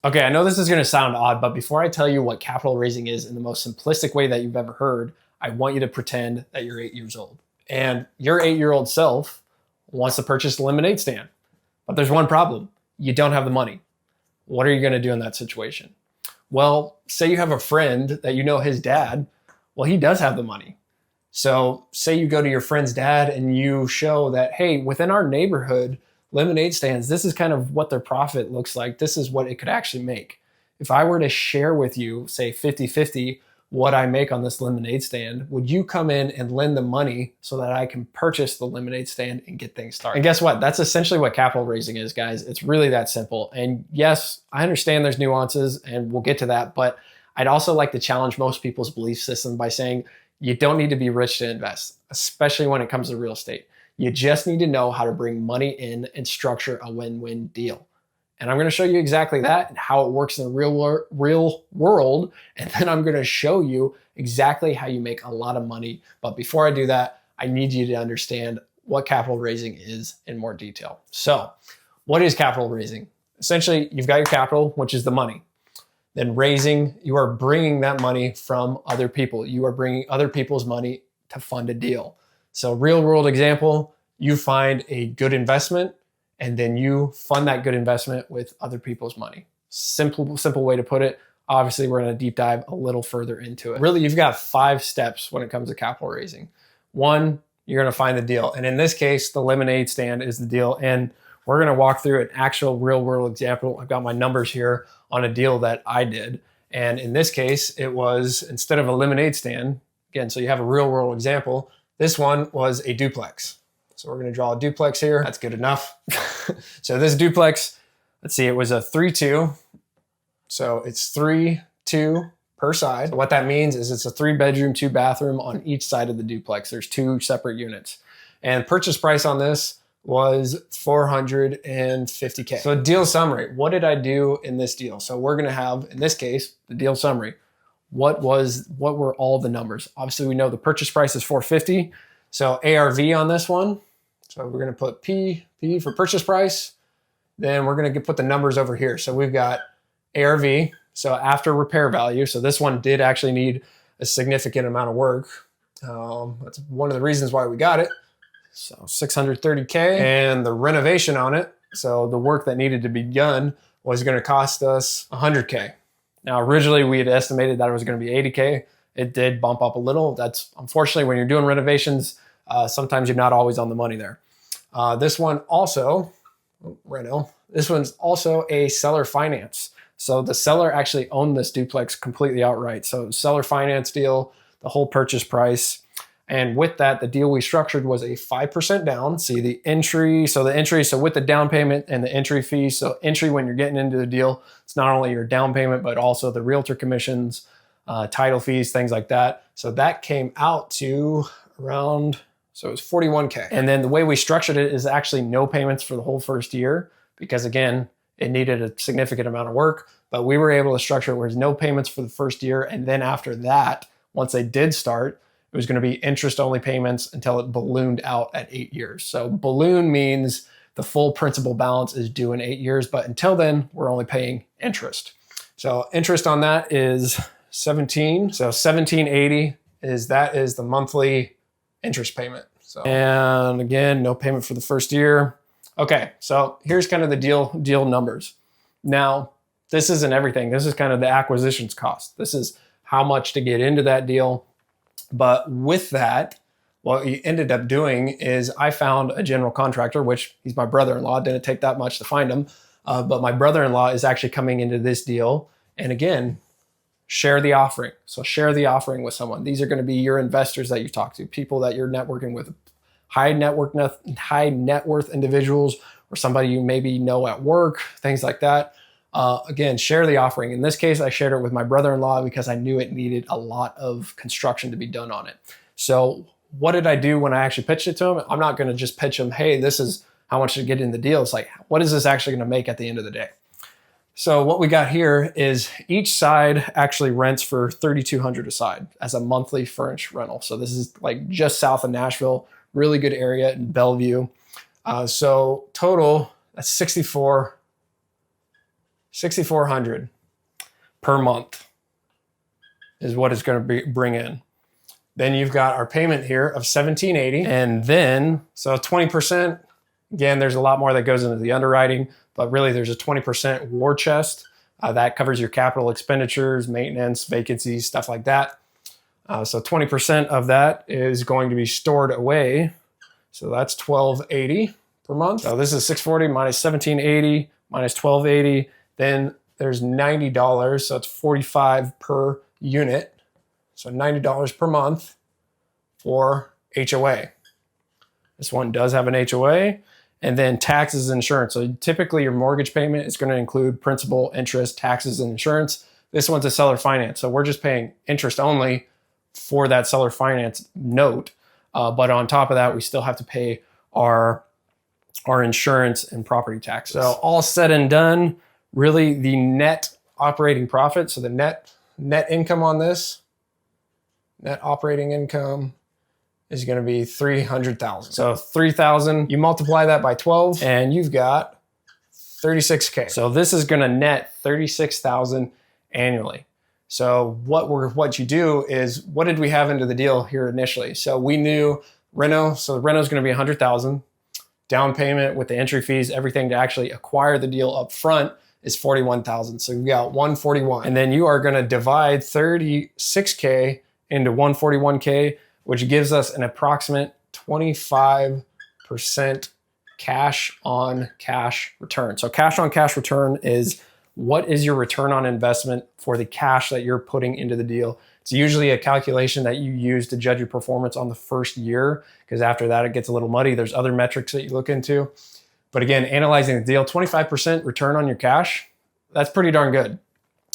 Okay, I know this is going to sound odd, but before I tell you what capital raising is in the most simplistic way that you've ever heard, I want you to pretend that you're 8 years old. And your 8-year-old self wants to purchase a lemonade stand. But there's one problem. You don't have the money. What are you going to do in that situation? Well, say you have a friend that you know his dad. Well, he does have the money. So say you go to your friend's dad and you show that, hey, within our neighborhood, lemonade stands, this is kind of what their profit looks like. This is what it could actually make. If I were to share with you, say 50-50, what I make on this lemonade stand, would you come in and lend the money so that I can purchase the lemonade stand and get things started? And guess what? That's essentially what capital raising is, guys. It's really that simple. And yes, I understand there's nuances and we'll get to that, but I'd also like to challenge most people's belief system by saying you don't need to be rich to invest, especially when it comes to real estate. You just need to know how to bring money in and structure a win-win deal. And I'm going to show you exactly that and how it works in the real world. And then I'm going to show you exactly how you make a lot of money. But before I do that, I need you to understand what capital raising is in more detail. So what is capital raising? Essentially, you've got your capital, which is the money. Then raising, you are bringing that money from other people. You are bringing other people's money to fund a deal. So real world example, you find a good investment and then you fund that good investment with other people's money. Simple way to put it. Obviously, we're going to deep dive a little further into it. Really, you've got 5 steps when it comes to capital raising. 1, you're going to find the deal. And in this case, the lemonade stand is the deal. And we're going to walk through an actual real world example. I've got my numbers here on a deal that I did. And in this case, it was, instead of a lemonade stand, again, so you have a real world example, this one was a duplex. So we're going to draw a duplex here. That's good enough. So this duplex, let's see, it was a 3-2. So it's 3-2 per side. So what that means is it's a 3-bedroom, 2-bathroom on each side of the duplex. There's 2 separate units. And purchase price on this was $450K. So deal summary, what did I do in this deal? So we're going to have, in this case, the deal summary. What were all the numbers? Obviously, we know the purchase price is $450. So ARV on this one. So we're going to put P for purchase price. Then we're going to put the numbers over here. So we've got ARV. So after repair value. So this one did actually need a significant amount of work. That's one of the reasons why we got it. So $630K, and the renovation on it. So the work that needed to be done was going to cost us $100K. Now, originally we had estimated that it was going to be $80K. It did bump up a little. That's unfortunately when you're doing renovations, sometimes you're not always on the money there. This one also, this one's also a seller finance. So the seller actually owned this duplex completely outright. So seller finance deal, the whole purchase price. And with that, the deal we structured was a 5% down. See the entry. So with the down payment and the entry fee. So entry, when you're getting into the deal, it's not only your down payment, but also the realtor commissions, title fees, things like that. So that came out to around, so it was $41K. And then the way we structured it is actually no payments for the whole first year, because again, it needed a significant amount of work, but we were able to structure it where there's no payments for the first year. And then after that, once they did start, it was going to be interest-only payments until it ballooned out at 8 years. So balloon means the full principal balance is due in 8 years, but until then, we're only paying interest. So interest on that is 17. So 1780 is the monthly interest payment. So, and again, no payment for the first year. Okay, so here's kind of the deal numbers. Now, this isn't everything. This is kind of the acquisitions cost. This is how much to get into that deal. But with that, what we ended up doing is I found a general contractor, which he's my brother-in-law. Didn't take that much to find him. But my brother-in-law is actually coming into this deal. And again, share the offering. So share the offering with someone. These are going to be your investors that you talk to, people that you're networking with, high net worth individuals, or somebody you maybe know at work, things like that. Again, share the offering. In this case, I shared it with my brother-in-law because I knew it needed a lot of construction to be done on it. So what did I do when I actually pitched it to him? I'm not going to just pitch him, hey, this is how much to get in the deal. It's like, what is this actually going to make at the end of the day? So what we got here is each side actually rents for $3,200 a side as a monthly furnished rental. So this is like just south of Nashville, really good area in Bellevue. So total, that's 64 $6,400 per month is what it's going to bring in. Then you've got our payment here of $1,780, and then so 20%. Again, there's a lot more that goes into the underwriting, but really there's a 20% war chest that covers your capital expenditures, maintenance, vacancies, stuff like that. So 20% of that is going to be stored away. So that's $1,280 per month. So this is $640 minus $1,780 minus $1,280. Then there's $90, so it's $45 per unit. So $90 per month for HOA. This one does have an HOA. And then taxes and insurance. So typically your mortgage payment is going to include principal, interest, taxes, and insurance. This one's a seller finance. So we're just paying interest only for that seller finance note. But on top of that, we still have to pay our insurance and property taxes. So all said and done, really the net operating profit. So the net income on this, net operating income is going to be $300,000. So $3,000, you multiply that by 12 and you've got $36K. So this is going to net $36,000 annually. So what you do is, what did we have into the deal here initially? So we knew reno, so the reno is going to be $100,000. Down payment with the entry fees, everything to actually acquire the deal up front is $41,000. So you've got $141. And then you are going to divide $36K into $141K, which gives us an approximate 25% cash on cash return. So cash on cash return is, what is your return on investment for the cash that you're putting into the deal? It's usually a calculation that you use to judge your performance on the first year, because after that it gets a little muddy. There's other metrics that you look into. But again, analyzing the deal, 25% return on your cash, that's pretty darn good.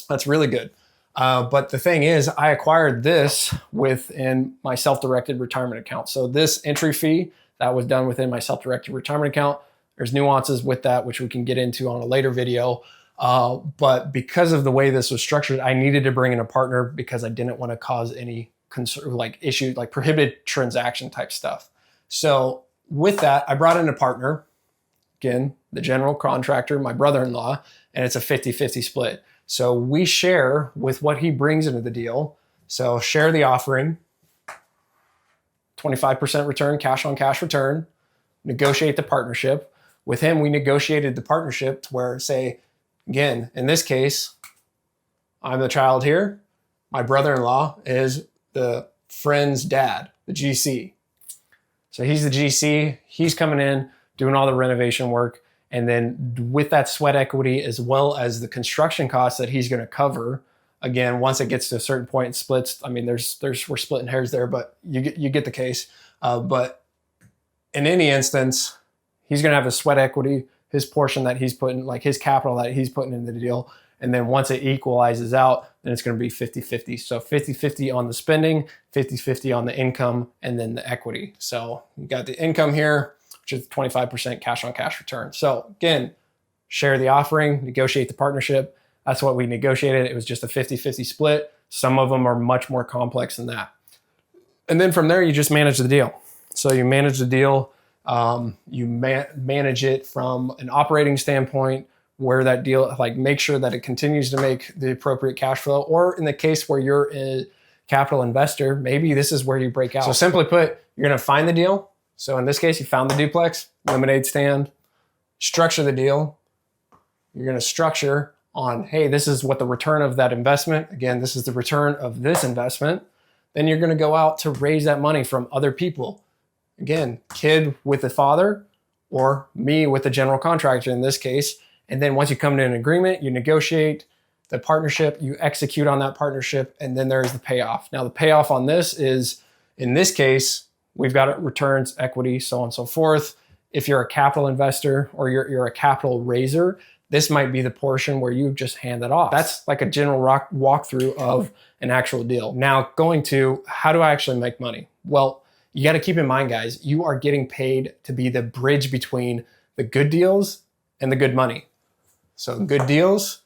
That's really good. But the thing is, I acquired this within my self-directed retirement account. So this entry fee that was done within my self-directed retirement account, there's nuances with that, which we can get into on a later video. But because of the way this was structured, I needed to bring in a partner because I didn't want to cause any issues like prohibited transaction type stuff. So with that, I brought in a partner, again, the general contractor, my brother-in-law, and it's a 50-50 split. So we share with what he brings into the deal. So share the offering, 25% return, cash on cash return, negotiate the partnership. With him, we negotiated the partnership to where, say, again, in this case, I'm the child here. My brother-in-law is the friend's dad, the GC. So he's the GC. He's coming in, doing all the renovation work. And then with that sweat equity, as well as the construction costs that he's going to cover, again, once it gets to a certain point, it splits. I mean, we're splitting hairs there, but you get the case. But in any instance, he's going to have a sweat equity, his portion that he's putting, like his capital that he's putting into the deal. And then once it equalizes out, then it's going to be 50-50. So 50-50 on the spending, 50-50 on the income, and then the equity. So you got the income here, which is 25% cash on cash return. So again, share the offering, negotiate the partnership. That's what we negotiated. It was just a 50-50 split. Some of them are much more complex than that. And then from there, you just manage the deal. So you manage the deal. You manage it from an operating standpoint, where that deal, like, make sure that it continues to make the appropriate cash flow. Or in the case where you're a capital investor, maybe this is where you break out. So simply put, you're going to find the deal. So in this case, you found the duplex, lemonade stand, structure the deal. You're going to structure on, hey, this is what the return of that investment. Again, this is the return of this investment. Then you're going to go out to raise that money from other people. Again, kid with the father, or me with the general contractor in this case. And then once you come to an agreement, you negotiate the partnership, you execute on that partnership, and then there's the payoff. Now the payoff on this is, in this case, we've got returns, equity, so on and so forth. If you're a capital investor or you're a capital raiser, this might be the portion where you just hand that off. That's like a general walkthrough of an actual deal. Now going to, how do I actually make money? Well, you got to keep in mind, guys, you are getting paid to be the bridge between the good deals and the good money. So good deals,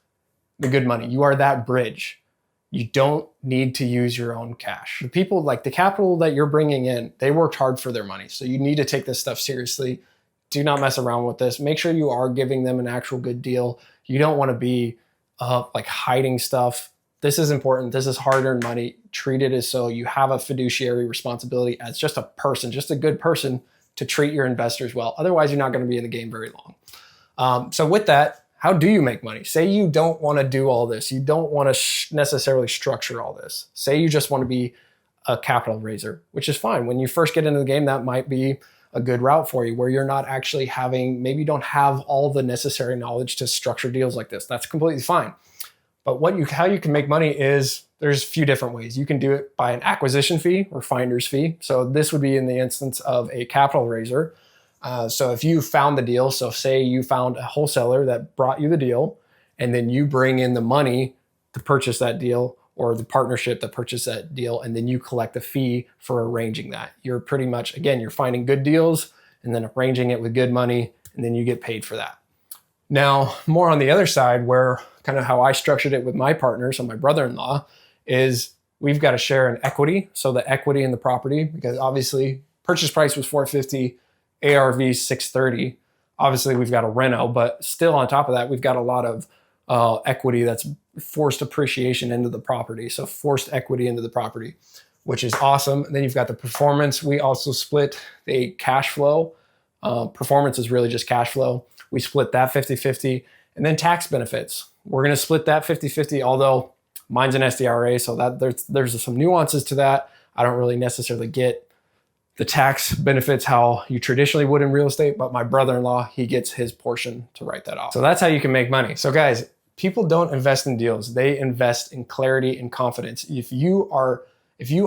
the good money. You are that bridge. You don't need to use your own cash. The people, like the capital that you're bringing in, they worked hard for their money. So you need to take this stuff seriously. Do not mess around with this. Make sure you are giving them an actual good deal. You don't want to be like hiding stuff. This is important. This is hard-earned money. Treat it as so. You have a fiduciary responsibility as just a person, just a good person, to treat your investors well. Otherwise, you're not going to be in the game very long. So with that, how do you make money? Say you don't want to do all this. You don't want to necessarily structure all this. Say you just want to be a capital raiser, which is fine. When you first get into the game, that might be a good route for you, where you're not actually having, maybe you don't have all the necessary knowledge to structure deals like this. That's completely fine. But how you can make money is, there's a few different ways. You can do it by an acquisition fee or finder's fee. So this would be in the instance of a capital raiser. So if you found the deal, so say you found a wholesaler that brought you the deal, and then you bring in the money to purchase that deal, or the partnership that purchased that deal, and then you collect a fee for arranging that. You're pretty much, again, you're finding good deals and then arranging it with good money, and then you get paid for that. Now, more on the other side, where kind of how I structured it with my partners and my brother-in-law, is we've got to share in equity. So the equity in the property, because obviously purchase price was $450, ARV 630. Obviously we've got a reno, but still on top of that, we've got a lot of equity that's forced appreciation into the property. So forced equity into the property, which is awesome. And then you've got the performance. We also split the cash flow. Performance is really just cash flow. We split that 50-50, and then tax benefits. We're going to split that 50-50, although mine's an SDRA, so that there's some nuances to that. I don't really necessarily get the tax benefits how you traditionally would in real estate, but my brother-in-law, he gets his portion to write that off. So that's how you can make money. So guys, people don't invest in deals. They invest in clarity and confidence. If you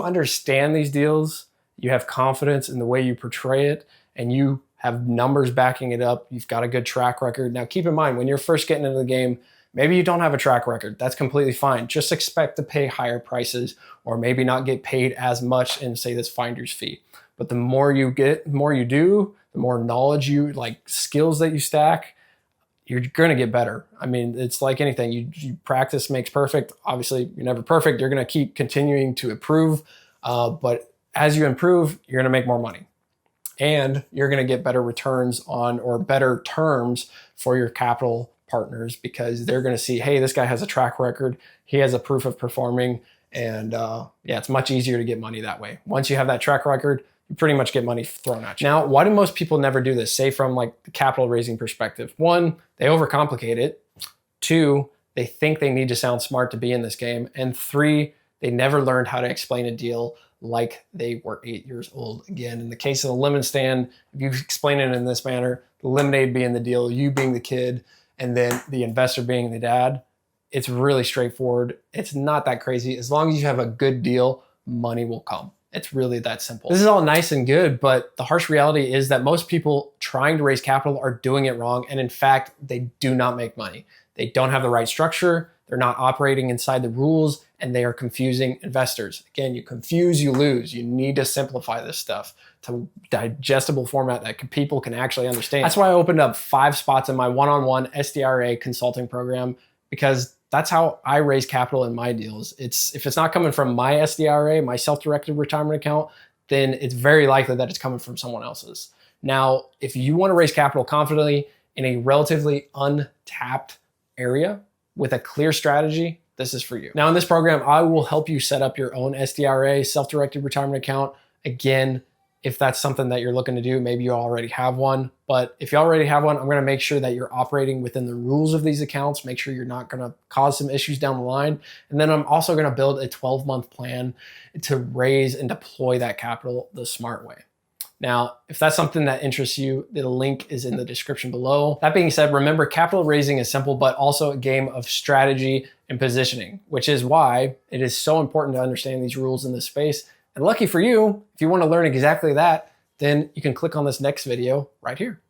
understand these deals, you have confidence in the way you portray it, and you have numbers backing it up, you've got a good track record. Now keep in mind, when you're first getting into the game, maybe you don't have a track record. That's completely fine. Just expect to pay higher prices, or maybe not get paid as much in, say, this finder's fee. But the more you get, the more you do, the more knowledge you, like skills that you stack, you're gonna get better. I mean, it's like anything. You practice makes perfect. Obviously, you're never perfect. You're gonna keep continuing to improve. But as you improve, you're gonna make more money. And you're gonna get better returns on, or better terms for your capital partners, because they're gonna see, hey, this guy has a track record. He has a proof of performing. And yeah, it's much easier to get money that way. Once you have that track record, you pretty much get money thrown at you. Now, why do most people never do this? Say from like the capital raising perspective. One, they overcomplicate it. Two, they think they need to sound smart to be in this game. And three, they never learned how to explain a deal like they were 8 years old. Again, in the case of the lemon stand, if you explain it in this manner, the lemonade being the deal, you being the kid, and then the investor being the dad, it's really straightforward. It's not that crazy. As long as you have a good deal, money will come. It's really that simple. This is all nice and good, but the harsh reality is that most people trying to raise capital are doing it wrong. And in fact, they do not make money. They don't have the right structure. They're not operating inside the rules, and they are confusing investors. Again, you confuse, you lose. You need to simplify this stuff to digestible format that people can actually understand. That's why I opened up 5 spots in my one-on-one SDRA consulting program, because that's how I raise capital in my deals. If it's not coming from my SDRA, my self-directed retirement account, then it's very likely that it's coming from someone else's. Now, if you want to raise capital confidently in a relatively untapped area with a clear strategy, this is for you. Now in this program, I will help you set up your own SDRA, self-directed retirement account. Again, if that's something that you're looking to do, maybe you already have one. But if you already have one, I'm gonna make sure that you're operating within the rules of these accounts, make sure you're not gonna cause some issues down the line. And then I'm also gonna build a 12-month plan to raise and deploy that capital the smart way. Now, if that's something that interests you, the link is in the description below. That being said, remember, capital raising is simple, but also a game of strategy and positioning, which is why it is so important to understand these rules in this space. And lucky for you, if you want to learn exactly that, then you can click on this next video right here.